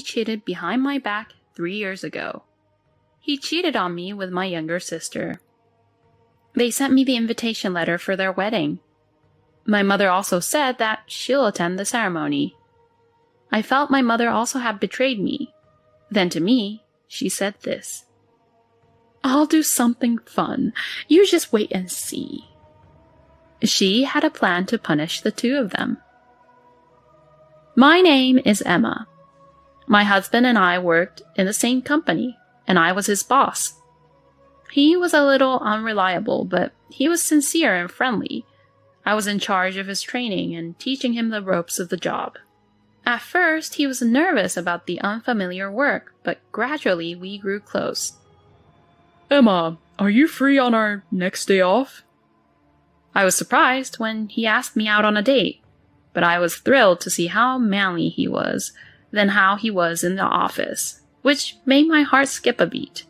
cheated behind my back 3 years ago. He cheated on me with my younger sister. They sent me the invitation letter for their wedding. My mother also said that she'll attend the ceremony. I felt my mother also had betrayed me. Then to me, she said this: "I'll do something fun. You just wait and see." She had a plan to punish the two of them. My name is Emma. My husband and I worked in the same company, and I was his boss. He was a little unreliable, but he was sincere and friendly. I was in charge of his training and teaching him the ropes of the job. At first, he was nervous about the unfamiliar work, but gradually we grew close. "Emma, are you free on our next day off?" I was surprised when he asked me out on a date, but I was thrilled to see how manly he was, than how he was in the office, which made my heart skip a beat.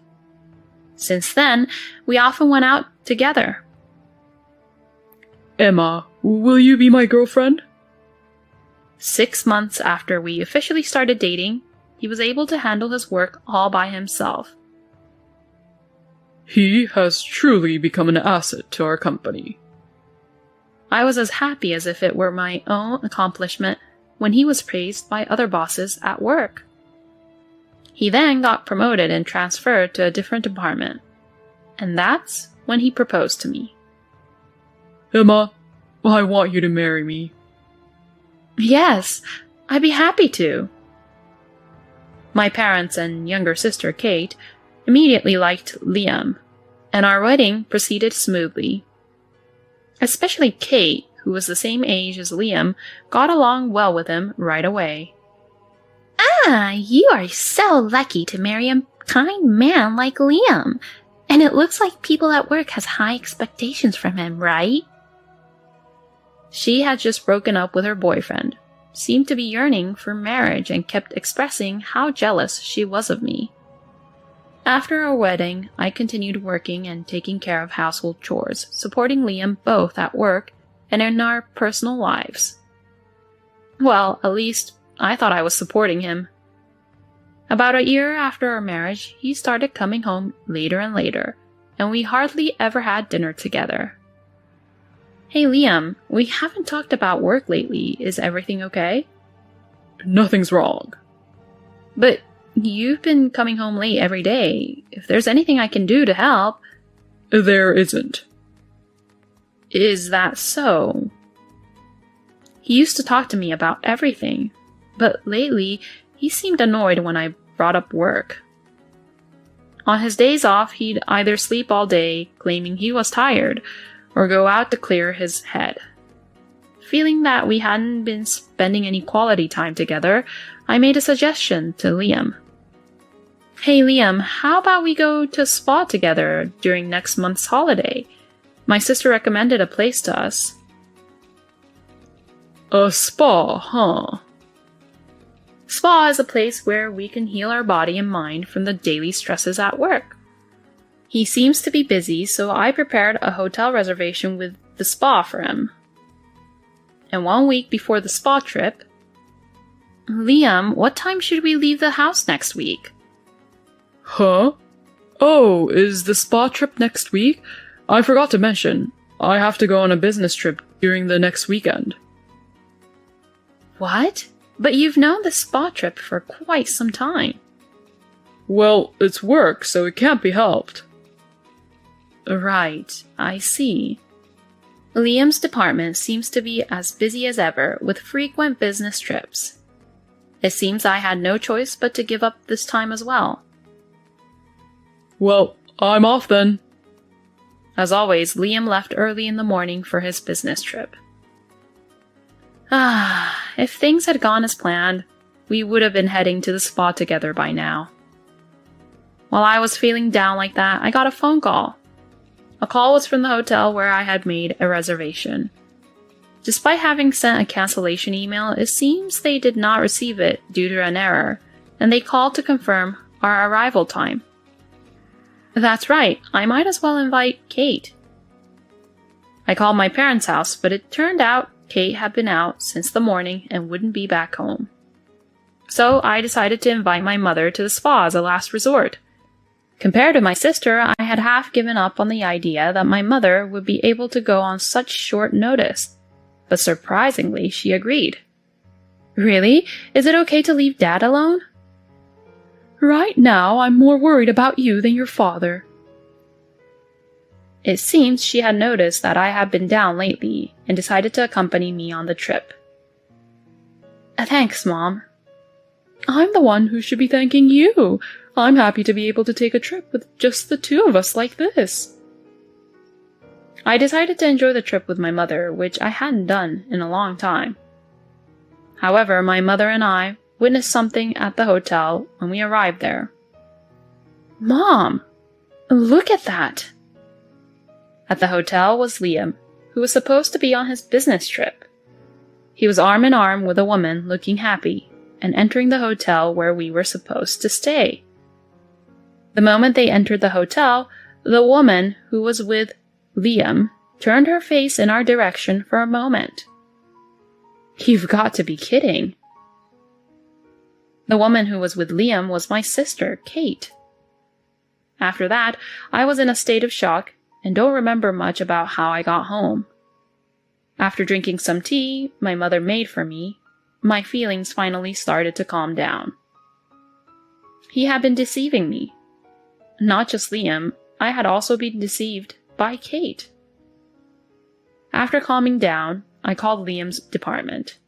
Since then, we often went out together. "Emma, will you be my girlfriend?" 6 months after we officially started dating, he was able to handle his work all by himself. "He has truly become an asset to our company." I was as happy as if it were my own accomplishment when he was praised by other bosses at work. He then got promoted and transferred to a different department. And that's when he proposed to me. "Emma, I want you to marry me." Yes, I'd be happy to. My parents and younger sister, Kate, immediately liked Liam, and our wedding proceeded smoothly. Especially Kate, who was the same age as Liam, got along well with him right away. "Ah, you are so lucky to marry a kind man like Liam. And it looks like people at work has high expectations from him, right?" She had just broken up with her boyfriend, seemed to be yearning for marriage, and kept expressing how jealous she was of me. After our wedding, I continued working and taking care of household chores, supporting Liam both at work and in our personal lives. Well, at least I thought I was supporting him. About a year after our marriage, he started coming home later and later, and we hardly ever had dinner together. "Hey Liam, we haven't talked about work lately. Is everything okay?" "Nothing's wrong." "But you've been coming home late every day. If there's anything I can do to help..." "There isn't." "Is that so?" He used to talk to me about everything, but lately he seemed annoyed when I brought up work. On his days off, he'd either sleep all day, claiming he was tired, or go out to clear his head. Feeling that we hadn't been spending any quality time together, I made a suggestion to Liam. "Hey Liam, how about we go to a spa together during next month's holiday? My sister recommended a place to us." "A spa, huh?" Spa is a place where we can heal our body and mind from the daily stresses at work. He seems to be busy, so I prepared a hotel reservation with the spa for him. And 1 week before the spa trip, "Liam, what time should we leave the house next week?" "Huh? Oh, is the spa trip next week? I forgot to mention, I have to go on a business trip during the next weekend." "What? But you've known the spa trip for quite some time." "Well, it's work, so it can't be helped." "Right, I see." Liam's department seems to be as busy as ever with frequent business trips. It seems I had no choice but to give up this time as well. "Well, I'm off then." As always, Liam left early in the morning for his business trip. If things had gone as planned, we would have been heading to the spa together by now. While I was feeling down like that, I got a phone call. A call was from the hotel where I had made a reservation. Despite having sent a cancellation email, it seems they did not receive it due to an error, and they called to confirm our arrival time. That's right, I might as well invite Kate. I called my parents' house, but it turned out Kate had been out since the morning and wouldn't be back home. So I decided to invite my mother to the spa as a last resort. Compared to my sister, I had half given up on the idea that my mother would be able to go on such short notice. But surprisingly, she agreed. Really? Is it okay to leave Dad alone? Right now, I'm more worried about you than your father. It seems she had noticed that I had been down lately and decided to accompany me on the trip. Thanks, Mom. I'm the one who should be thanking you. I'm happy to be able to take a trip with just the two of us like this. I decided to enjoy the trip with my mother, which I hadn't done in a long time. However, my mother and I witnessed something at the hotel when we arrived there. Mom, look at that! At the hotel was Liam, who was supposed to be on his business trip. He was arm in arm with a woman looking happy and entering the hotel where we were supposed to stay. The moment they entered the hotel, the woman who was with Liam turned her face in our direction for a moment. You've got to be kidding. The woman who was with Liam was my sister, Kate. After that, I was in a state of shock and don't remember much about how I got home. After drinking some tea my mother made for me, my feelings finally started to calm down. He had been deceiving me. Not just Liam, I had also been deceived by Kate. After calming down, I called Liam's department.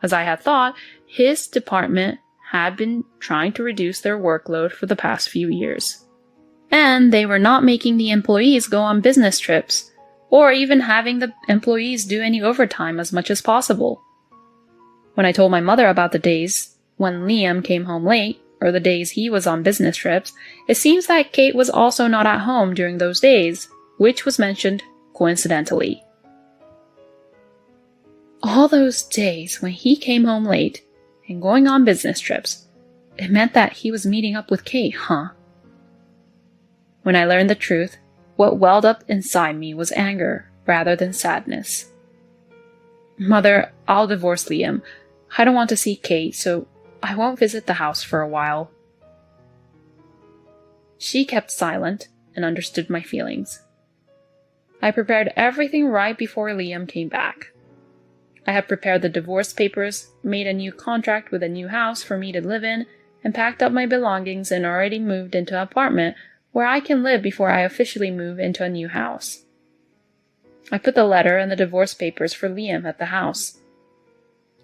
As I had thought, his department had been trying to reduce their workload for the past few years. And they were not making the employees go on business trips, or even having the employees do any overtime as much as possible. When I told my mother about the days when Liam came home late, or the days he was on business trips, it seems that Kate was also not at home during those days, which was mentioned coincidentally. All those days when he came home late and going on business trips, it meant that he was meeting up with Kate, huh? When I learned the truth, what welled up inside me was anger rather than sadness. Mother, I'll divorce Liam. I don't want to see Kate, so I won't visit the house for a while. She kept silent and understood my feelings. I prepared everything right before Liam came back. I had prepared the divorce papers, made a new contract with a new house for me to live in, and packed up my belongings and already moved into an apartment where I can live before I officially move into a new house. I put the letter and the divorce papers for Liam at the house.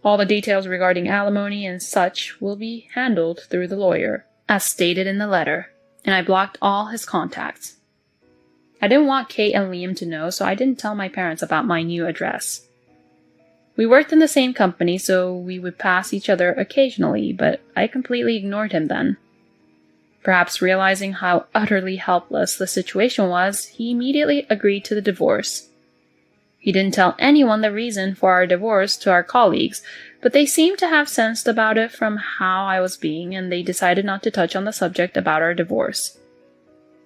All the details regarding alimony and such will be handled through the lawyer, as stated in the letter, and I blocked all his contacts. I didn't want Kate and Liam to know, so I didn't tell my parents about my new address. We worked in the same company, so we would pass each other occasionally, but I completely ignored him then. Perhaps realizing how utterly helpless the situation was, he immediately agreed to the divorce. He didn't tell anyone the reason for our divorce to our colleagues, but they seemed to have sensed about it from how I was being, and they decided not to touch on the subject about our divorce.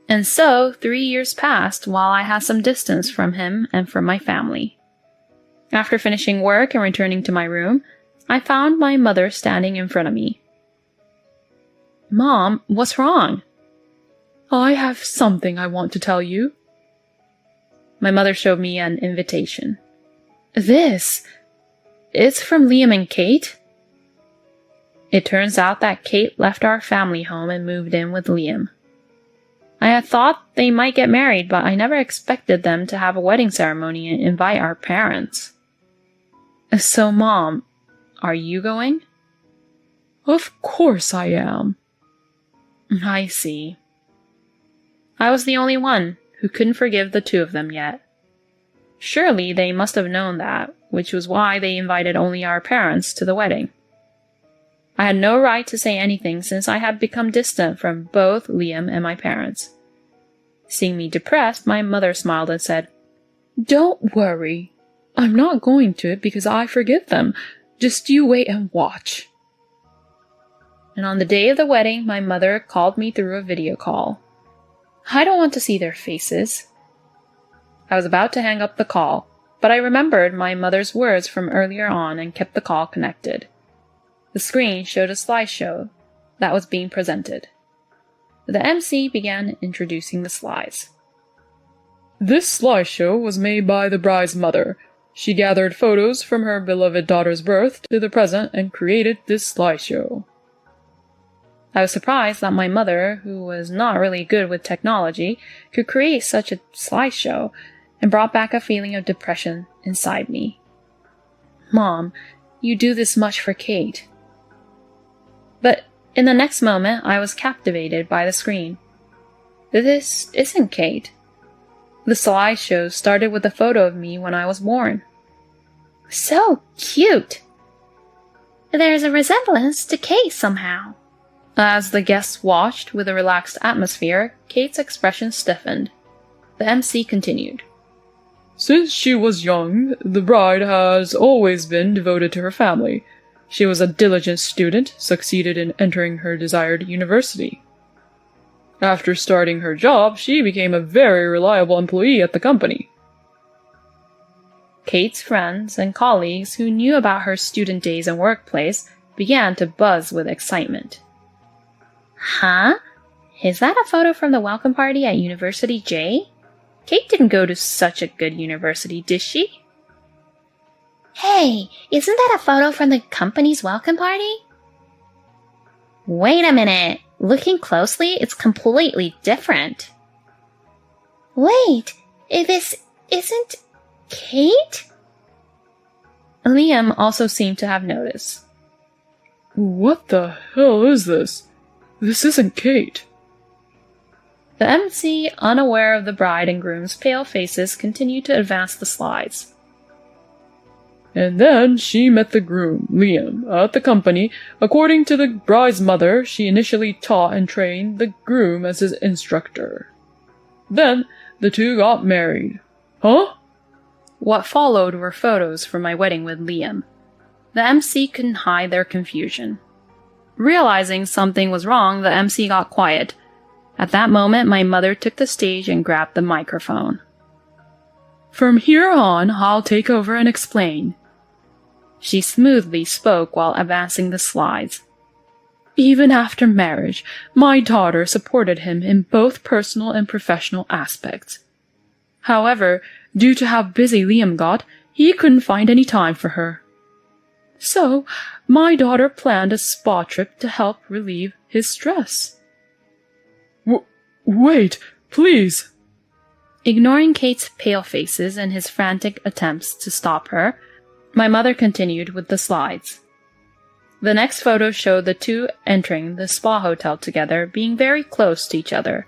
And so, 3 years passed while I had some distance from him and from my family. After finishing work and returning to my room, I found my mother standing in front of me. Mom, what's wrong? I have something I want to tell you. My mother showed me an invitation. It's from Liam and Kate? It turns out that Kate left our family home and moved in with Liam. I had thought they might get married, but I never expected them to have a wedding ceremony and invite our parents. So, Mom, are you going? Of course I am. I see. I was the only one who couldn't forgive the two of them yet. Surely they must have known that, which was why they invited only our parents to the wedding. I had no right to say anything since I had become distant from both Liam and my parents. Seeing me depressed, my mother smiled and said, Don't worry. I'm not going to it because I forgive them. Just you wait and watch. And on the day of the wedding, my mother called me through a video call. I don't want to see their faces. I was about to hang up the call, but I remembered my mother's words from earlier on and kept the call connected. The screen showed a slideshow that was being presented. The MC began introducing the slides. This slideshow was made by the bride's mother. She gathered photos from her beloved daughter's birth to the present and created this slideshow. I was surprised that my mother, who was not really good with technology, could create such a slideshow, and brought back a feeling of depression inside me. Mom, you do this much for Kate. But in the next moment, I was captivated by the screen. This isn't Kate. The slideshow started with a photo of me when I was born. So cute! There's a resemblance to Kate somehow. As the guests watched with a relaxed atmosphere, Kate's expression stiffened. The MC continued. Since she was young, the bride has always been devoted to her family. She was a diligent student, succeeded in entering her desired university. After starting her job, she became a very reliable employee at the company. Kate's friends and colleagues who knew about her student days and workplace began to buzz with excitement. Huh? Is that a photo from the welcome party at University J? Kate didn't go to such a good university, did she? Hey, isn't that a photo from the company's welcome party? Wait a minute. Looking closely, it's completely different. Wait, this isn't Kate? Liam also seemed to have noticed. What the hell is this? This isn't Kate. The MC, unaware of the bride and groom's pale faces, continued to advance the slides. And then she met the groom, Liam, at the company. According to the bride's mother, she initially taught and trained the groom as his instructor. Then, the two got married. Huh? What followed were photos from my wedding with Liam. The MC couldn't hide their confusion. Realizing something was wrong, the MC got quiet. At that moment, my mother took the stage and grabbed the microphone. From here on, I'll take over and explain. She smoothly spoke while advancing the slides. Even after marriage, my daughter supported him in both personal and professional aspects. However, due to how busy Liam got, he couldn't find any time for her. So, my daughter planned a spa trip to help relieve his stress. Wait, please! Ignoring Kate's pale faces and his frantic attempts to stop her, my mother continued with the slides. The next photo showed the two entering the spa hotel together, being very close to each other.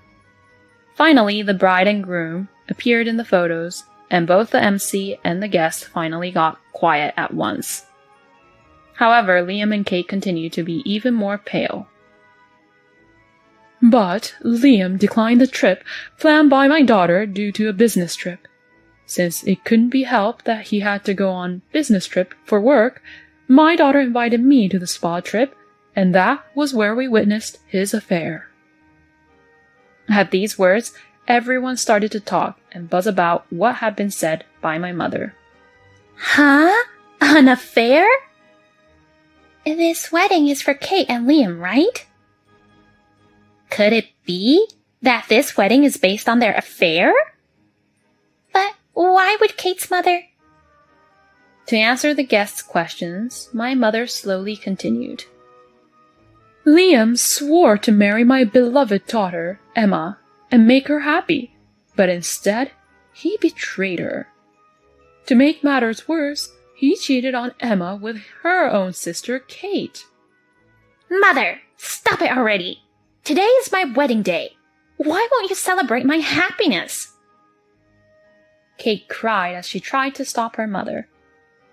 Finally, the bride and groom appeared in the photos, and both the MC and the guest finally got quiet at once. However, Liam and Kate continued to be even more pale. But Liam declined the trip planned by my daughter due to a business trip. Since it couldn't be helped that he had to go on business trip for work, my daughter invited me to the spa trip, and that was where we witnessed his affair. At these words, everyone started to talk and buzz about what had been said by my mother. Huh? An affair? This wedding is for Kate and Liam, right? Could it be that this wedding is based on their affair? But why would Kate's mother? To answer the guests' questions, my mother slowly continued. Liam swore to marry my beloved daughter, Emma, and make her happy, but instead, he betrayed her. To make matters worse, he cheated on Emma with her own sister, Kate. Mother, stop it already! Today is my wedding day. Why won't you celebrate my happiness? Kate cried as she tried to stop her mother.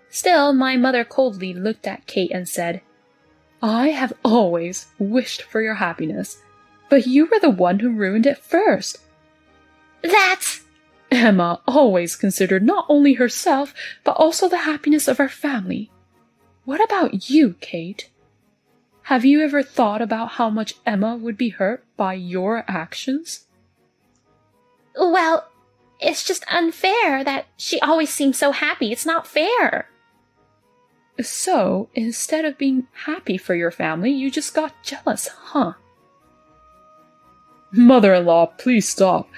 Still, my mother coldly looked at Kate and said, I have always wished for your happiness, but you were the one who ruined it first. That's... Emma always considered not only herself, but also the happiness of our family. What about you, Kate? Have you ever thought about how much Emma would be hurt by your actions? Well, it's just unfair that she always seems so happy. It's not fair. So, instead of being happy for your family, you just got jealous, huh? Mother-in-law, please stop.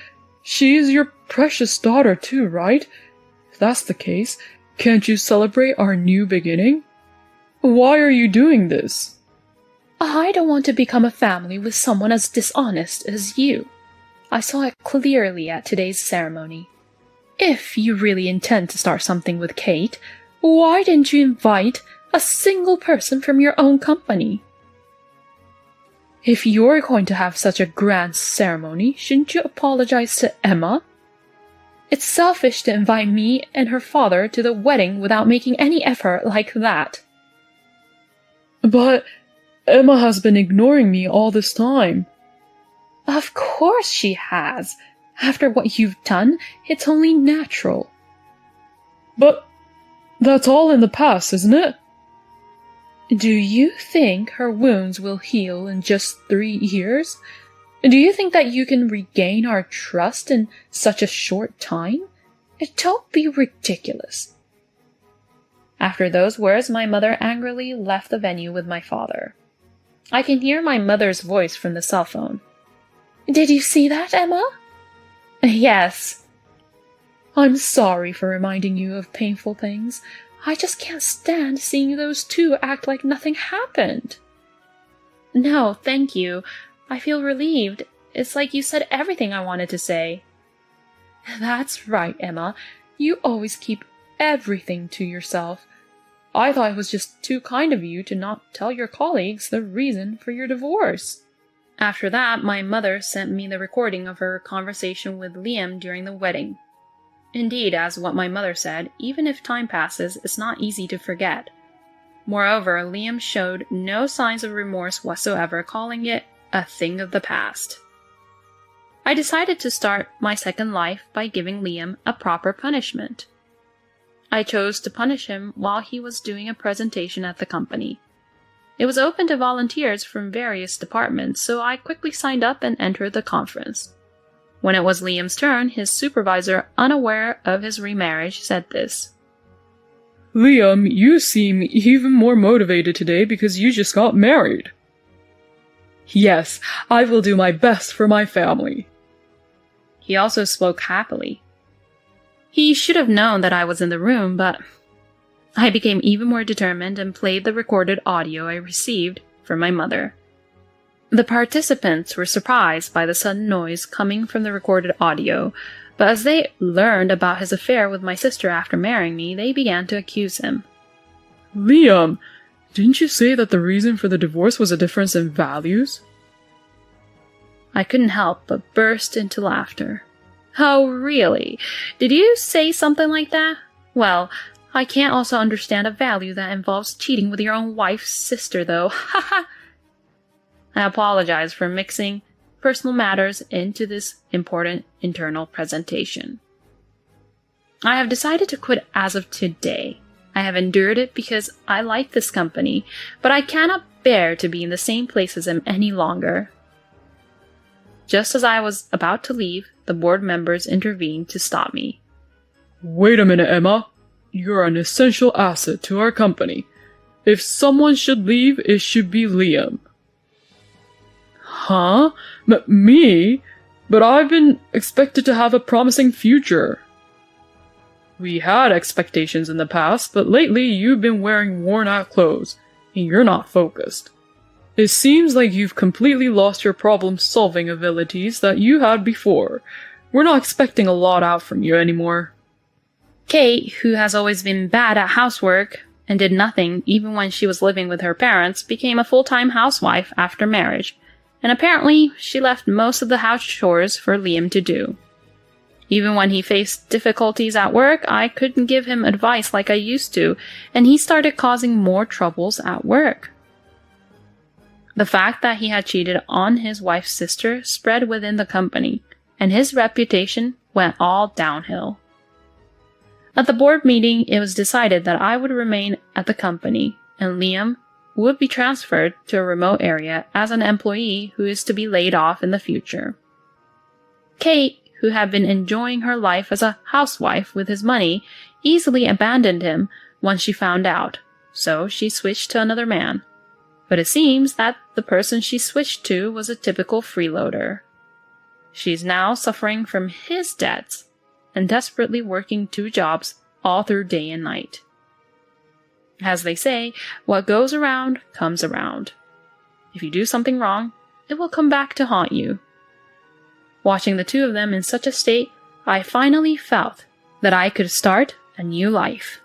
She is your precious daughter too, right? If that's the case, can't you celebrate our new beginning? Why are you doing this? I don't want to become a family with someone as dishonest as you. I saw it clearly at today's ceremony. If you really intend to start something with Kate, why didn't you invite a single person from your own company? If you're going to have such a grand ceremony, shouldn't you apologize to Emma? It's selfish to invite me and her father to the wedding without making any effort like that. But Emma has been ignoring me all this time. Of course she has. After what you've done, it's only natural. But that's all in the past, isn't it? Do you think her wounds will heal in just 3 years? Do you think that you can regain our trust in such a short time? Don't be ridiculous. After those words, my mother angrily left the venue with my father. I can hear my mother's voice from the cell phone. Did you see that, Emma? Yes. I'm sorry for reminding you of painful things. I just can't stand seeing those two act like nothing happened. No, thank you. I feel relieved. It's like you said everything I wanted to say. That's right, Emma. You always keep everything to yourself. I thought it was just too kind of you to not tell your colleagues the reason for your divorce. After that, my mother sent me the recording of her conversation with Liam during the wedding. Indeed, as what my mother said, even if time passes, it's not easy to forget. Moreover, Liam showed no signs of remorse whatsoever, calling it a thing of the past. I decided to start my second life by giving Liam a proper punishment. I chose to punish him while he was doing a presentation at the company. It was open to volunteers from various departments, so I quickly signed up and entered the conference. When it was Liam's turn, his supervisor, unaware of his remarriage, said this. Liam, you seem even more motivated today because you just got married. Yes, I will do my best for my family. He also spoke happily. He should have known that I was in the room, but I became even more determined and played the recorded audio I received from my mother. The participants were surprised by the sudden noise coming from the recorded audio, but as they learned about his affair with my sister after marrying me, they began to accuse him. Liam, didn't you say that the reason for the divorce was a difference in values? I couldn't help but burst into laughter. Oh, really? Did you say something like that? Well, I can't also understand a value that involves cheating with your own wife's sister, though. Ha ha! I apologize for mixing personal matters into this important internal presentation. I have decided to quit as of today. I have endured it because I like this company, but I cannot bear to be in the same place as him any longer. Just as I was about to leave, the board members intervened to stop me. Wait a minute, Emma. You're an essential asset to our company. If someone should leave, it should be Liam. Huh? Me? But I've been expected to have a promising future. We had expectations in the past, but lately you've been wearing worn-out clothes, and you're not focused. It seems like you've completely lost your problem-solving abilities that you had before. We're not expecting a lot out from you anymore. Kate, who has always been bad at housework and did nothing even when she was living with her parents, became a full-time housewife after marriage, and apparently she left most of the house chores for Liam to do. Even when he faced difficulties at work, I couldn't give him advice like I used to, and he started causing more troubles at work. The fact that he had cheated on his wife's sister spread within the company, and his reputation went all downhill. At the board meeting, it was decided that I would remain at the company, and Liam would be transferred to a remote area as an employee who is to be laid off in the future. Kate, who had been enjoying her life as a housewife with his money, easily abandoned him once she found out, so she switched to another man. But it seems that the person she switched to was a typical freeloader. She's now suffering from his debts and desperately working 2 jobs all through day and night. As they say, what goes around comes around. If you do something wrong, it will come back to haunt you. Watching the 2 of them in such a state, I finally felt that I could start a new life.